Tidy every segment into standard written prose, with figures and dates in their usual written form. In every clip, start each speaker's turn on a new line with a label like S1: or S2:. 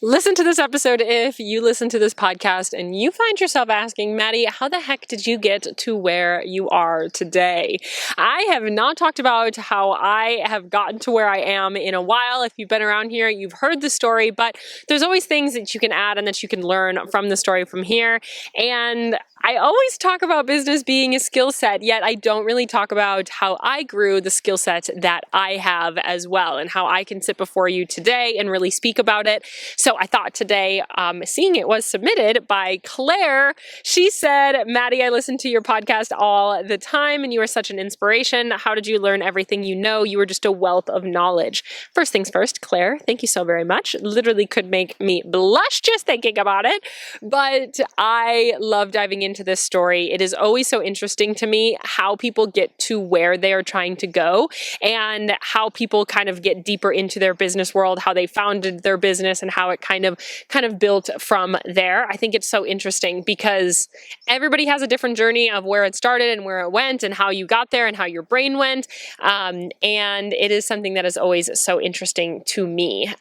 S1: Listen to this episode if you listen to this podcast and you find yourself asking, Maddie, how the heck did you get to where you are today? I have not talked about how I have gotten to where I am in a while. If you've been around here, you've heard the story, but there's always things that you can add and that you can learn from the story from here. And I always talk about business being a skill set, yet I don't really talk about how I grew the skill set that I have as well and how I can sit before you today and really speak about it. So I thought today, seeing it was submitted by Claire, she said, Maddie, I listen to your podcast all the time and you are such an inspiration. How did you learn everything you know? You were just a wealth of knowledge. First things first, Claire, thank you so very much. Literally could make me blush just thinking about it, but I love diving into this story. It is always so interesting to me how people get to where they are trying to go and how people kind of get deeper into their business world, how they founded their business and how it kind of built from there. I think it's so interesting because everybody has a different journey of where it started and where it went and how you got there and how your brain went. And it is something that is always so interesting to me.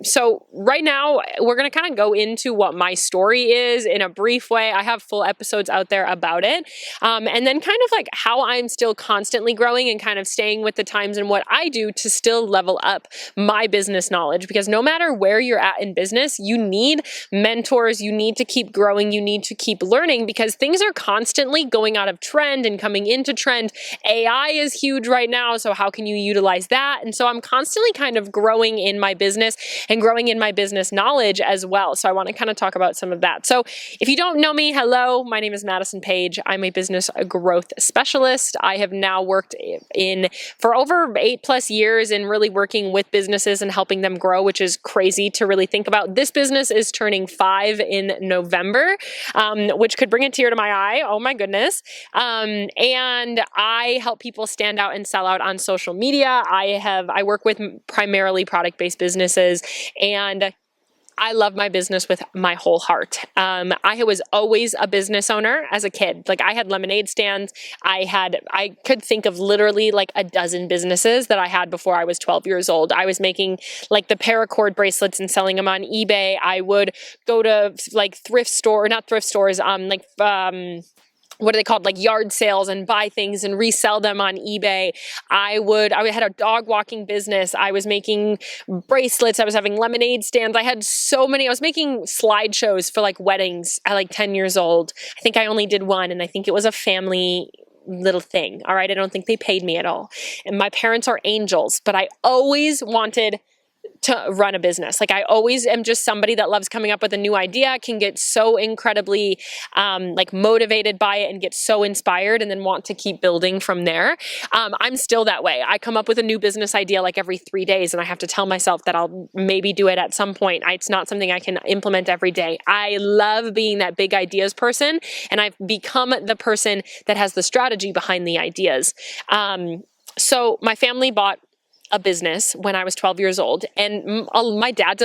S1: So right now we're going to kind of go into what my story is in a brief way. I have full episodes out there about it. And then kind of like how I'm still constantly growing and kind of staying with the times and what I do to still level up my business knowledge, because no matter where you're at in business, you need mentors, you need to keep growing, you need to keep learning because things are constantly going out of trend and coming into trend. AI is huge right now, so how can you utilize that? And so I'm constantly kind of growing in my business and growing in my business knowledge as well. So I want to kind of talk about some of that. So if you don't know me, hello, my name is Madison Page. I'm a business growth specialist. I have now worked for over 8+ years in really working with businesses and helping them grow, which is crazy to really think about. This business is turning 5 in November, which could bring a tear to my eye. Oh my goodness. And I help people stand out and sell out on social media. I work with primarily product-based businesses, and I love my business with my whole heart. I was always a business owner as a kid. Like I had lemonade stands. I could think of literally like a dozen businesses that I had before I was 12 years old. I was making like the paracord bracelets and selling them on eBay. I would go to like what are they called? Like yard sales and buy things and resell them on eBay. I had a dog walking business. I was making bracelets. I was having lemonade stands. I was making slideshows for like weddings at like 10 years old. I think I only did one, and I think it was a family little thing. All right. I don't think they paid me at all. And my parents are angels, but I always wanted to run a business. Like I always am just somebody that loves coming up with a new idea, can get so incredibly like motivated by it and get so inspired and then want to keep building from there. I'm still that way. I come up with a new business idea like every 3 days and I have to tell myself that I'll maybe do it at some point. It's not something I can implement every day. I love being that big ideas person, and I've become the person that has the strategy behind the ideas. So my family bought a business when I was 12 years old. And my dad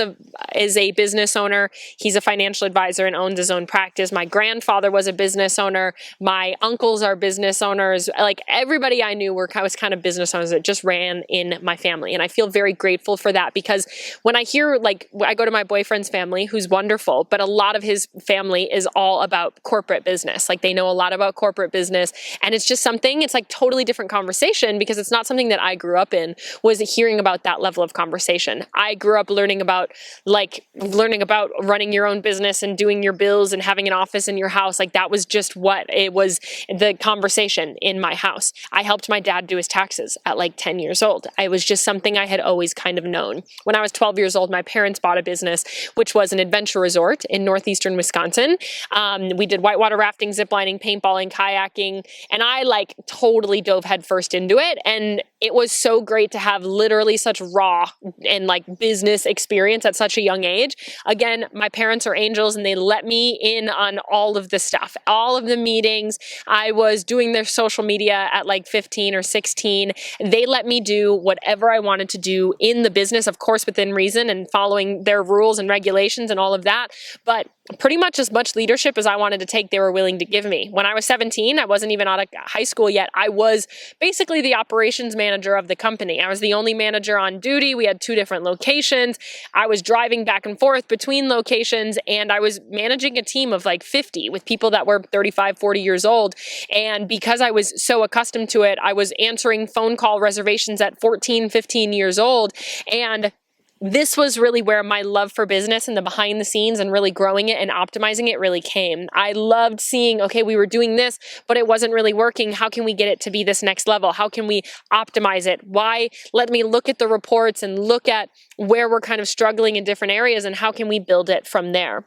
S1: is a business owner. He's a financial advisor and owns his own practice. My grandfather was a business owner. My uncles are business owners. Like everybody I knew was kind of business owners that just ran in my family. And I feel very grateful for that, because when I hear, like, I go to my boyfriend's family, who's wonderful, but a lot of his family is all about corporate business. Like they know a lot about corporate business. And it's just something, it's like totally different conversation, because it's not something that I grew up in, was hearing about that level of conversation. I grew up learning about running your own business and doing your bills and having an office in your house. Like that was just what it was, the conversation in my house. I helped my dad do his taxes at like 10 years old. It was just something I had always kind of known. When I was 12 years old, my parents bought a business, which was an adventure resort in northeastern Wisconsin. We did whitewater rafting, ziplining, paintballing, kayaking, and I like totally dove headfirst into it. And it was so great to have literally such raw and like business experience at such a young age. Again, my parents are angels and they let me in on all of the stuff, all of the meetings. I was doing their social media at like 15 or 16. They let me do whatever I wanted to do in the business, of course, within reason and following their rules and regulations and all of that. But pretty much as much leadership as I wanted to take, they were willing to give me. When I was 17, I wasn't even out of high school yet. I was basically the operations manager of the company. I was the only manager on duty. We had 2 different locations. I was driving back and forth between locations, and I was managing a team of like 50 with people that were 35, 40 years old. And because I was so accustomed to it, I was answering phone call reservations at 14, 15 years old. And this was really where my love for business and the behind the scenes and really growing it and optimizing it really came. I loved seeing, okay, we were doing this, but it wasn't really working. How can we get it to be this next level? How can we optimize it? Why? Let me look at the reports and look at where we're kind of struggling in different areas and how can we build it from there.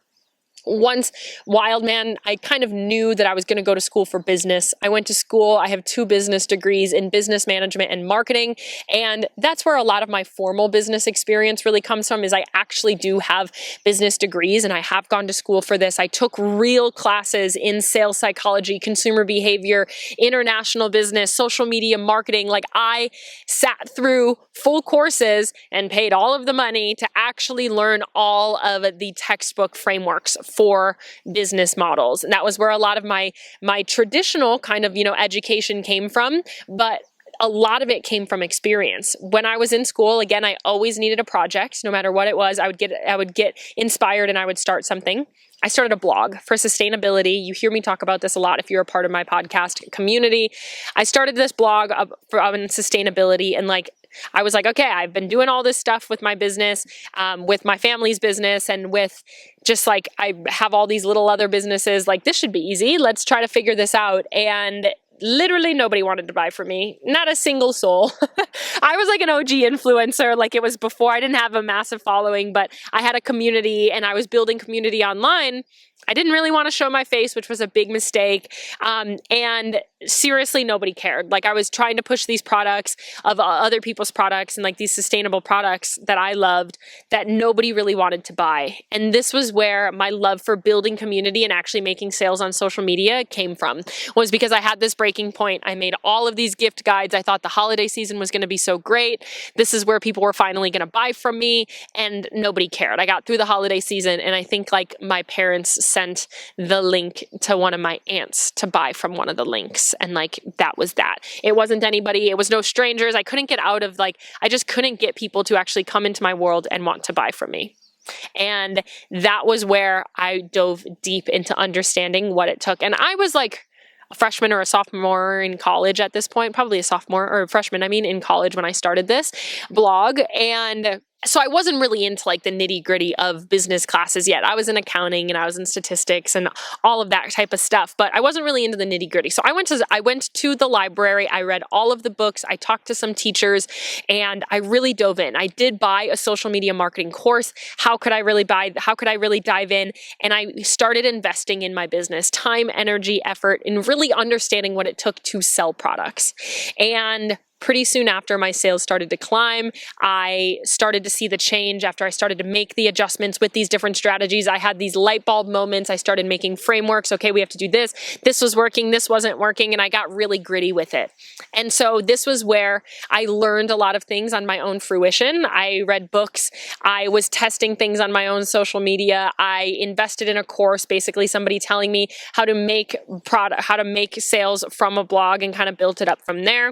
S1: Once wild man, I kind of knew that I was going to go to school for business. I went to school. I have 2 business degrees in business management and marketing. And that's where a lot of my formal business experience really comes from, is I actually do have business degrees and I have gone to school for this. I took real classes in sales psychology, consumer behavior, international business, social media marketing. Like, I sat through full courses and paid all of the money to actually learn all of the textbook frameworks for business models. And that was where a lot of my traditional kind of, education came from, but a lot of it came from experience. When I was in school, again, I always needed a project. No matter what it was, I would get inspired and I would start something. I started a blog for sustainability. You hear me talk about this a lot if you're a part of my podcast community. I started this blog on sustainability, and I was like, okay, I've been doing all this stuff with my business, with my family's business, and with just I have all these little other businesses. This should be easy. Let's try to figure this out. And literally nobody wanted to buy from me. Not a single soul. I was like an OG influencer. It was before I didn't have a massive following, but I had a community and I was building community online. I didn't really want to show my face, which was a big mistake. And seriously, nobody cared. I was trying to push these products of other people's products and these sustainable products that I loved that nobody really wanted to buy. And this was where my love for building community and actually making sales on social media came from, was because I had this breaking point. I made all of these gift guides. I thought the holiday season was going to be so great. This is where people were finally going to buy from me, and nobody cared. I got through the holiday season, and I think my parents sent the link to one of my aunts to buy from one of the links. And that was that. It wasn't anybody. It was no strangers. I couldn't get out of I just couldn't get people to actually come into my world and want to buy from me. And that was where I dove deep into understanding what it took. And I was a freshman or a sophomore in college at this point, probably a sophomore or a freshman, in college when I started this blog. And so I wasn't really into the nitty gritty of business classes yet. I was in accounting and I was in statistics and all of that type of stuff, but I wasn't really into the nitty gritty. So I went to the library. I read all of the books. I talked to some teachers and I really dove in. I did buy a social media marketing course. How could I really dive in? And I started investing in my business, time, energy, effort, and really understanding what it took to sell products. And pretty soon after, my sales started to climb. I started to see the change after I started to make the adjustments with these different strategies. I had these light bulb moments. I started making frameworks. Okay, we have to do this. This was working. This wasn't working. And I got really gritty with it. And so this was where I learned a lot of things on my own fruition. I read books. I was testing things on my own social media. I invested in a course, basically somebody telling me how to make sales from a blog, and kind of built it up from there.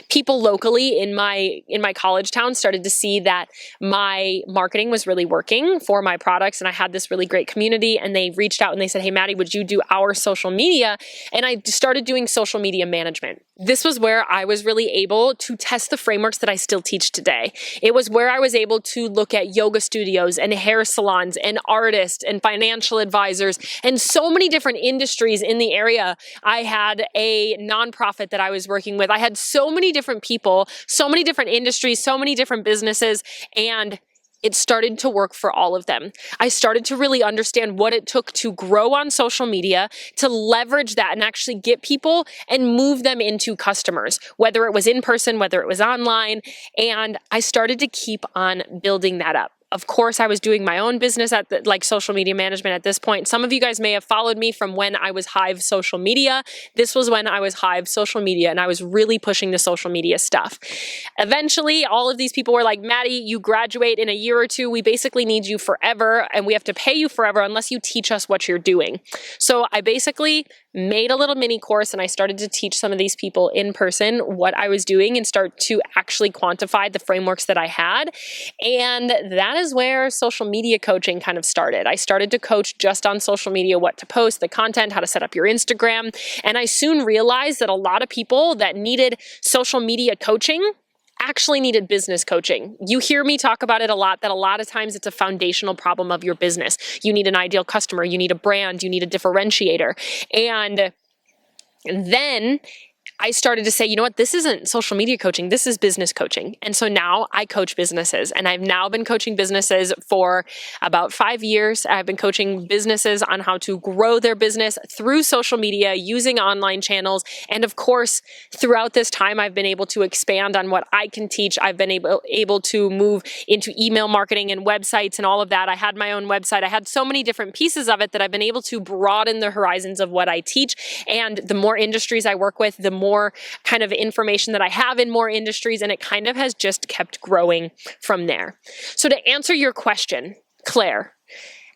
S1: People locally in my college town started to see that my marketing was really working for my products, and I had this really great community, and they reached out and they said, "Hey, Maddie, would you do our social media?" And I started doing social media management. This was where I was really able to test the frameworks that I still teach today. It was where I was able to look at yoga studios and hair salons and artists and financial advisors and so many different industries in the area. I had a nonprofit that I was working with. I had so many different people, so many different industries, so many different businesses, and it started to work for all of them. I started to really understand what it took to grow on social media, to leverage that and actually get people and move them into customers, whether it was in person, whether it was online. And I started to keep on building that up. Of course, I was doing my own business at like social media management at this point. Some of you guys may have followed me from when I was Hive Social Media. This was when I was Hive Social Media and I was really pushing the social media stuff. Eventually, all of these people were like, Maddie, you graduate in a year or two. We basically need you forever and we have to pay you forever unless you teach us what you're doing. So I basically made a little mini course and I started to teach some of these people in person what I was doing and start to actually quantify the frameworks that I had. And that is where social media coaching kind of started. I started to coach just on social media, what to post, the content, how to set up your Instagram. And I soon realized that a lot of people that needed social media coaching actually needed business coaching. You hear me talk about it a lot, that a lot of times it's a foundational problem of your business. You need an ideal customer, you need a brand, you need a differentiator. And then I started to say, you know what, this isn't social media coaching, this is business coaching. And so now I coach businesses, and I've now been coaching businesses for about 5 years. I've been coaching businesses on how to grow their business through social media, using online channels. And of course, throughout this time, I've been able to expand on what I can teach. I've been able to move into email marketing and websites and all of that. I had my own website. I had so many different pieces of it that I've been able to broaden the horizons of what I teach. And the more industries I work with, the more kind of information that I have in more industries, and it kind of has just kept growing from there. So to answer your question, Claire,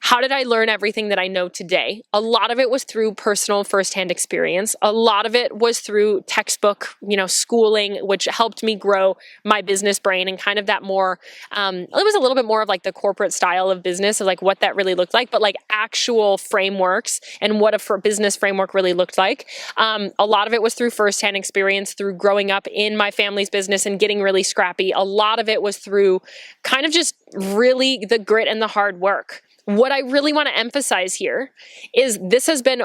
S1: how did I learn everything that I know today? A lot of it was through personal firsthand experience. A lot of it was through textbook, schooling, which helped me grow my business brain and kind of that more, it was a little bit more of like the corporate style of business, of like what that really looked like, but like actual frameworks and what a business framework really looked like. A lot of it was through firsthand experience, through growing up in my family's business and getting really scrappy. A lot of it was through kind of just really the grit and the hard work. What I really want to emphasize here is this has been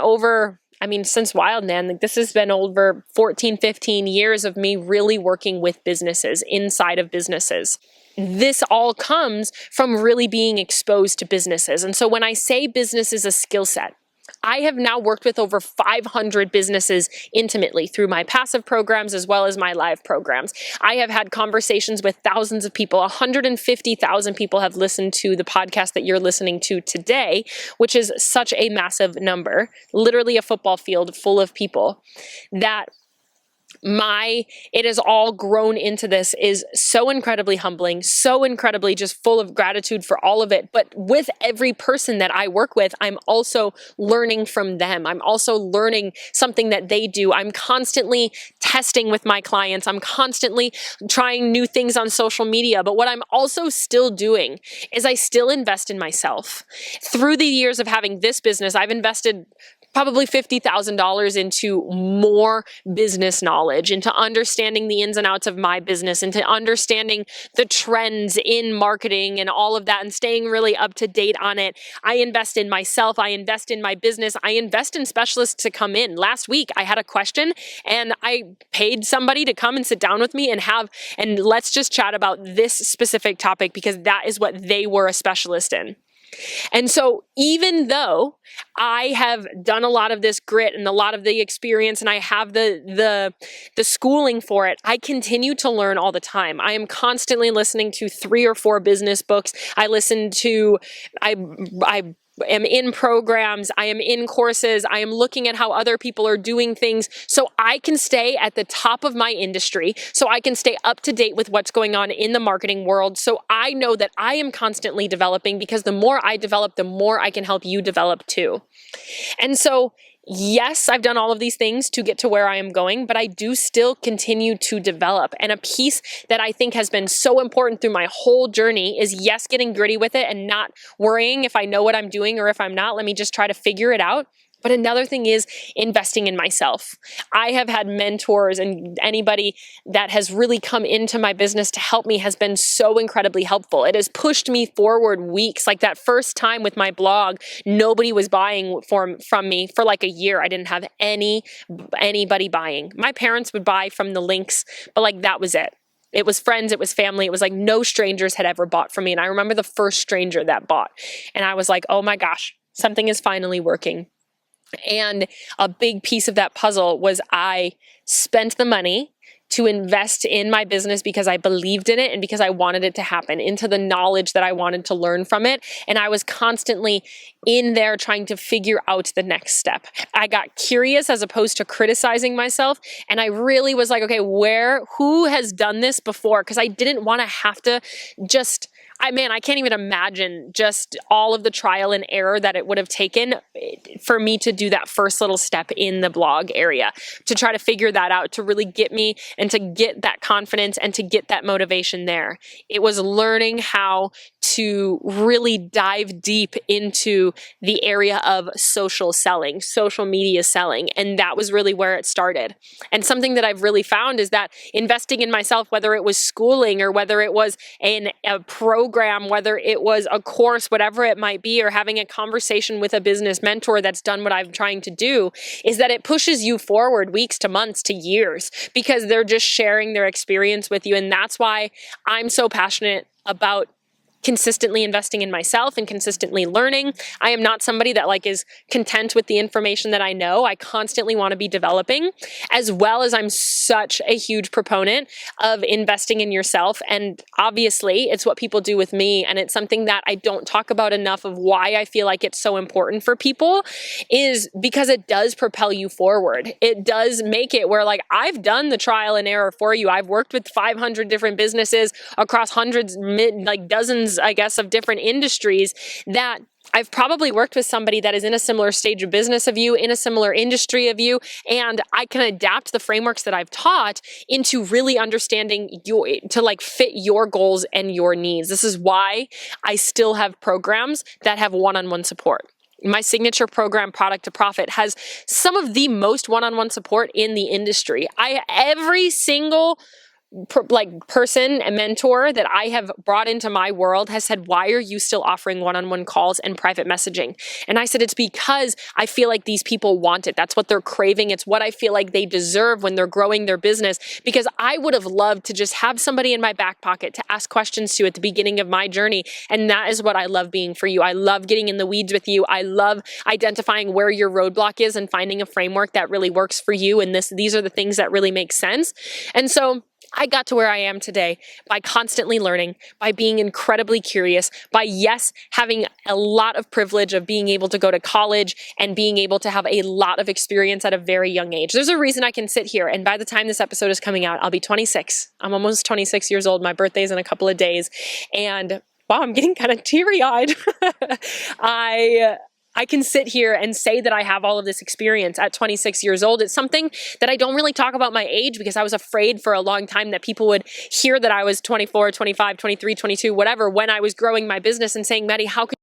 S1: since Wildman, this has been over 14, 15 years of me really working with businesses, inside of businesses. This all comes from really being exposed to businesses. And so when I say business is a skill set, I have now worked with over 500 businesses intimately through my passive programs as well as my live programs. I have had conversations with thousands of people. 150,000 people have listened to the podcast that you're listening to today, which is such a massive number, literally a football field full of people that it has all grown into this is so incredibly humbling, so incredibly just full of gratitude for all of it. But with every person that I work with, I'm also learning from them. I'm also learning something that they do. I'm constantly testing with my clients. I'm constantly trying new things on social media. But what I'm also still doing is I still invest in myself. Through the years of having this business, I've invested probably $50,000 into more business knowledge, into understanding the ins and outs of my business, into understanding the trends in marketing and all of that, and staying really up to date on it. I invest in myself. I invest in my business. I invest in specialists to come in. Last week, I had a question and I paid somebody to come and sit down with me and let's just chat about this specific topic because that is what they were a specialist in. And so even though I have done a lot of this grit and a lot of the experience and I have the schooling for it, I continue to learn all the time. I am constantly listening to 3 or 4 business books. I am in programs, I am in courses, I am looking at how other people are doing things so I can stay at the top of my industry, so I can stay up to date with what's going on in the marketing world, so I know that I am constantly developing because the more I develop, the more I can help you develop too. And so yes, I've done all of these things to get to where I am going, but I do still continue to develop. And a piece that I think has been so important through my whole journey is, yes, getting gritty with it and not worrying if I know what I'm doing or if I'm not. Let me just try to figure it out. But another thing is investing in myself. I have had mentors, and anybody that has really come into my business to help me has been so incredibly helpful. It has pushed me forward weeks. Like that first time with my blog, nobody was buying from me for like a year. I didn't have anybody buying. My parents would buy from the links, but like that was it. It was friends, it was family. It was like no strangers had ever bought from me. And I remember the first stranger that bought. And I was like, oh my gosh, something is finally working. And a big piece of that puzzle was I spent the money to invest in my business because I believed in it and because I wanted it to happen, into the knowledge that I wanted to learn from it. And I was constantly in there trying to figure out the next step. I got curious as opposed to criticizing myself. And I really was like, okay, who has done this before? Because I didn't want to have to just, I can't even imagine just all of the trial and error that it would have taken for me to do that first little step in the blog area, to try to figure that out, to really get me and to get that confidence and to get that motivation there. It was learning how to really dive deep into the area of social selling, social media selling. And that was really where it started. And something that I've really found is that investing in myself, whether it was schooling or whether it was a program, whether it was a course, whatever it might be, or having a conversation with a business mentor that's done what I'm trying to do, is that it pushes you forward weeks to months to years, because they're just sharing their experience with you. And that's why I'm so passionate about consistently investing in myself and consistently learning. I am not somebody that is content with the information that I know. I constantly want to be developing, as well as I'm such a huge proponent of investing in yourself. And obviously it's what people do with me. And it's something that I don't talk about enough of why I feel like it's so important for people, is because it does propel you forward. It does make it where I've done the trial and error for you. I've worked with 500 different businesses across hundreds, dozens, I guess, of different industries, that I've probably worked with somebody that is in a similar stage of business of you, in a similar industry of you, and I can adapt the frameworks that I've taught into really understanding to fit your goals and your needs. This is why I still have programs that have one-on-one support. My signature program, Product to Profit, has some of the most one-on-one support in the industry. Every single person and mentor that I have brought into my world has said, why are you still offering one-on-one calls and private messaging? And I said, it's because I feel like these people want it. That's what they're craving. It's what I feel like they deserve when they're growing their business, because I would have loved to just have somebody in my back pocket to ask questions to at the beginning of my journey. And that is what I love being for you. I love getting in the weeds with you. I love identifying where your roadblock is and finding a framework that really works for you. And these are the things that really make sense. And so I got to where I am today by constantly learning, by being incredibly curious, by, yes, having a lot of privilege of being able to go to college and being able to have a lot of experience at a very young age. There's a reason I can sit here, and by the time this episode is coming out, I'll be 26. I'm almost 26 years old. My birthday's in a couple of days, and wow, I'm getting kind of teary-eyed. I can sit here and say that I have all of this experience at 26 years old. It's something that I don't really talk about my age, because I was afraid for a long time that people would hear that I was 24, 25, 23, 22, whatever, when I was growing my business and saying, Maddie, how could